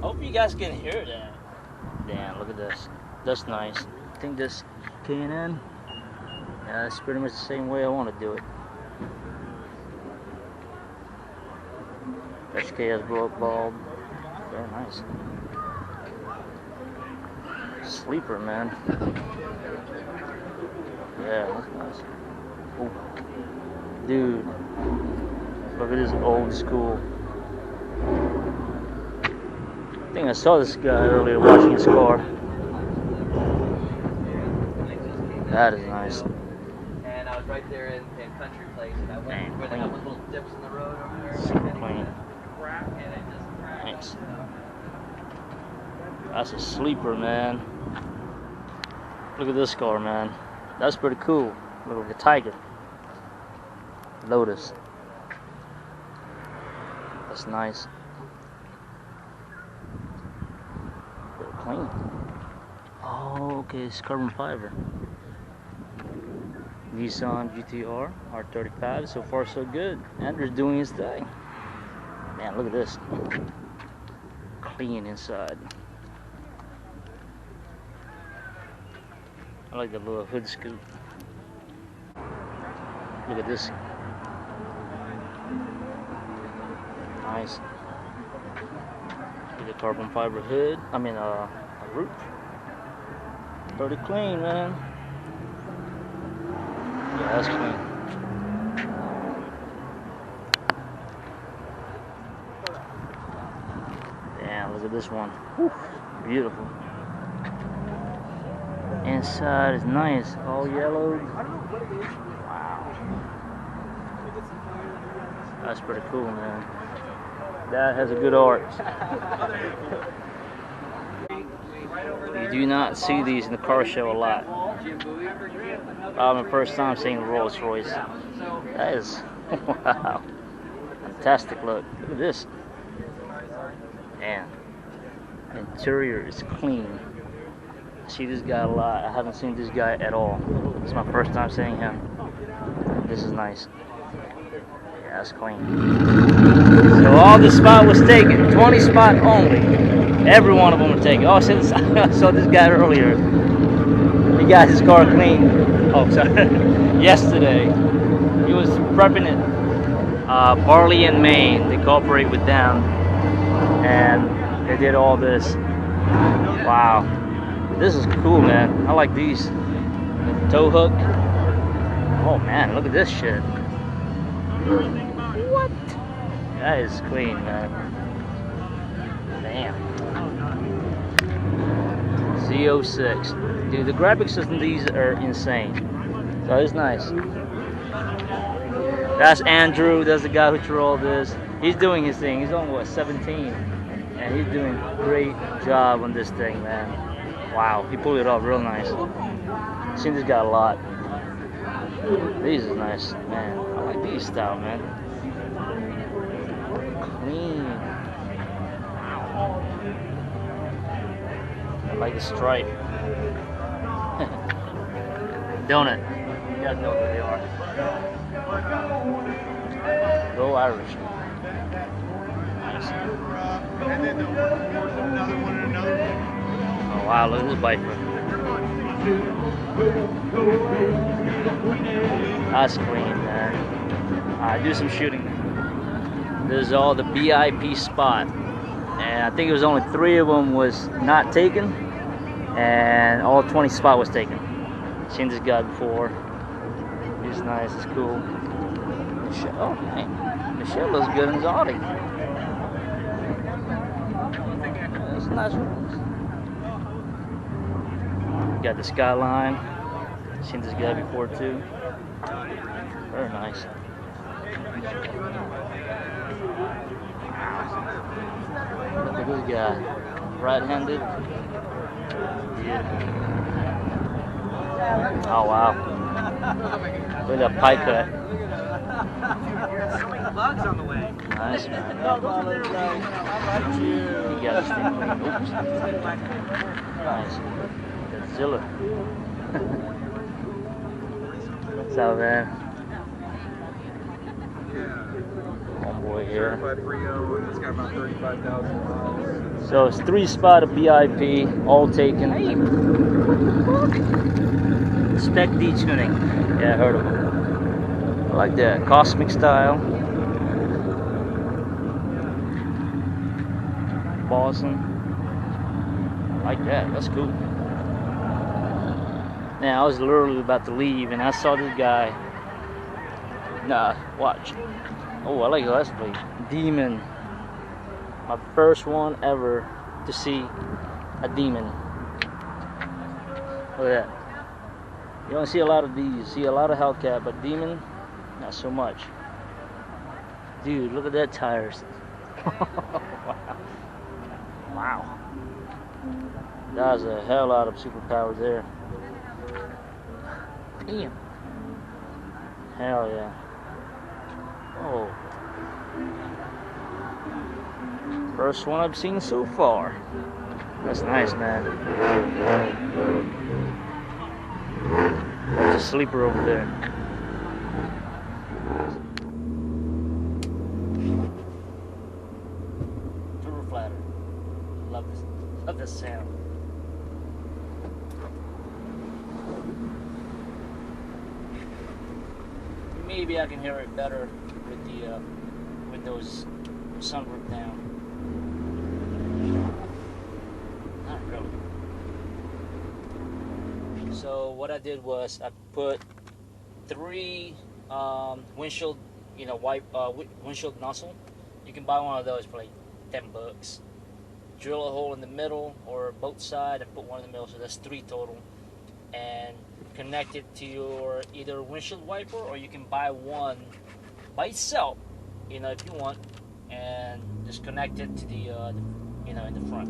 Hope you guys can hear that. Damn, look at this. That's nice. I think this K&N. Yeah, it's pretty much the same way I want to do it. HKS blow-up bulb. Very nice. Sleeper, man. Yeah, that's nice. Ooh. Dude, look at this old school. I think I saw this guy earlier washing his car. That is nice. And I was right there in Country Place, and I went where they have those little dips in the road over there. Super clean. And it just cracked. Nice. That's a sleeper, man. Look at this car, man. That's pretty cool. Look like a Tiger. Lotus. That's nice. Pretty clean. Oh, okay, it's carbon fiber. Nissan GTR R35. So far, so good. Andrew's doing his thing. Man, look at this. Clean inside. I like the little hood scoop. Look at this. Nice. With the carbon fiber hood. I mean, a roof. Pretty clean, man. Yeah, that's clean. Damn, look at this one. Whew, beautiful. Inside is nice, all yellow. Wow. That's pretty cool, man. That has a good arch. You do not see these in the car show a lot. My first time seeing a Rolls Royce. That is, wow. Fantastic look. Look at this. Man. Interior is clean. I see this guy a lot. I haven't seen this guy at all. It's my first time seeing him. This is nice. Yeah, that's clean. So all the spot was taken. 20 spot only. Every one of them were taken. Oh, I saw this guy earlier. He got his car clean. Oh, sorry. Yesterday. He was prepping it. Barley and Maine. They cooperate with them. And they did all this. Wow. This is cool, man. I like these. Tow hook. Oh man, look at this shit. What? That is clean, man. Damn. Z06. Dude, the graphics on these are insane. So it's nice. That's Andrew. That's the guy who drew all this. He's doing his thing. He's only, what, 17? And he's doing a great job on this thing, man. Wow, he pulled it off real nice. I've seen this guy a lot. These is nice, man. I like these style, man. Clean. I like the stripe. Donut. You guys know who they are. Go Irish. Nice. Oh wow, look at this bike. That's clean, man. Alright, do some shooting. This is all the VIP spot. And I think it was only 3 of them was not taken. And all 20 spot was taken. Seen this guy before. He's nice, it's cool. Michelle, oh man. Michelle looks good in his Audi. That's a nice one. Got the Skyline. Seen this guy before too. Very nice. Look at this guy. Right-handed. Yeah. Oh wow. Look at that pie cut. Bugs on the way. Nice, man. You got this thing. Oops. Nice. Godzilla. What's up, man? boy here. Certified pre-owned, and it's got about 35,000 miles. So it's 3-spot of BIP, all taken. Spec D tuning. Yeah, I heard of them. I like that. Cosmic style. Awesome. I like that. That's cool. Now, I was literally about to leave and I saw this guy. Nah, watch. Oh, I like the license plate. Demon. My first one ever to see a demon. Look at that. You don't see a lot of these. You see a lot of Hellcat, but demon, not so much. Dude, look at that tires. Wow. Wow. That's a hell lot of superpowers there. Damn. Hell yeah. Oh. First one I've seen so far. That's nice, man. There's a sleeper over there. Turbo flatter. Love this. Love this sound. Maybe I can hear it better with the windows sunroof down. Not really. So what I did was I put 3 windshield, windshield nozzle. You can buy one of those for like $10. Drill a hole in the middle or both sides and put one in the middle, so that's 3 total. And connect it to your either windshield wiper, or you can buy one by itself, if you want, and just connect it to the in the front,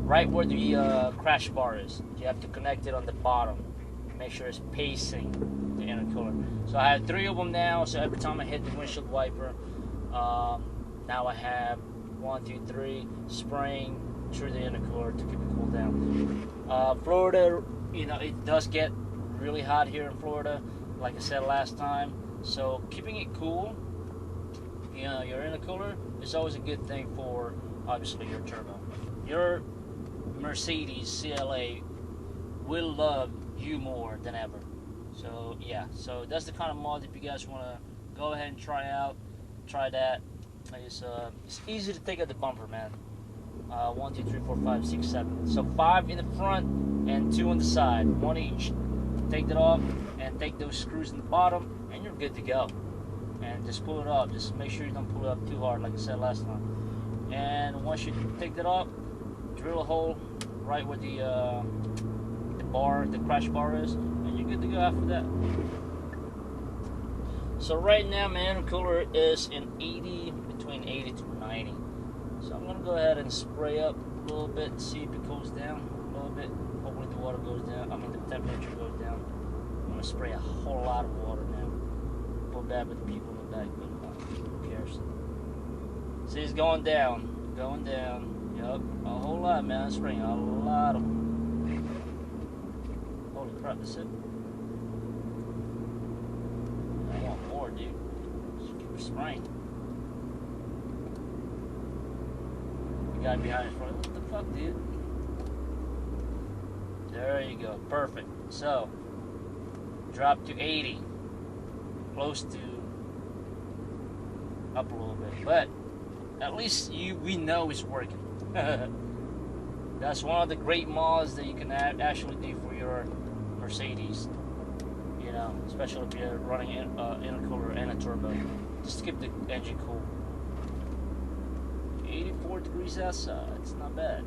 right where the crash bar is. You have to connect it on the bottom. Make sure it's facing the intercooler. So I have 3 of them now. So every time I hit the windshield wiper, now I have 1, 2, 3 spraying through the intercooler to keep it cool down. Florida, it does get really hot here in Florida, like I said last time. So keeping it cool, your intercooler is always a good thing for, obviously, your turbo. Your Mercedes CLA will love you more than ever. So yeah, so that's the kind of mod if you guys want to go ahead and try that. It's easy to take out the bumper, man. 1, 2, 3, 4, 5, 6, 7. So 5 in the front and 2 on the side, 1 each. Take that off and take those screws in the bottom, and you're good to go. And just pull it up. Just make sure you don't pull it up too hard, like I said last time. And once you take that off, drill a hole right where the crash bar is, and you're good to go after that. So right now my intercooler is in between 80 to 90. So I'm gonna go ahead and spray up a little bit, see if it cools down a little bit. Hopefully the water goes down. I mean the temperature goes down. I'm gonna spray a whole lot of water now. Feel bad with the people in the back, but who cares? See, it's going down. Yup, a whole lot, man. I'm spraying a lot of them. Holy crap, that's it. I want more, dude. Just keep spraying. The guy behind us, what the fuck, dude? There you go, perfect. So, drop to 80, close to up a little bit, but at least we know it's working. That's one of the great mods that you can actually do for your Mercedes. Especially if you're running intercooler and a turbo, just to keep the engine cool. 84 degrees outside, it's not bad.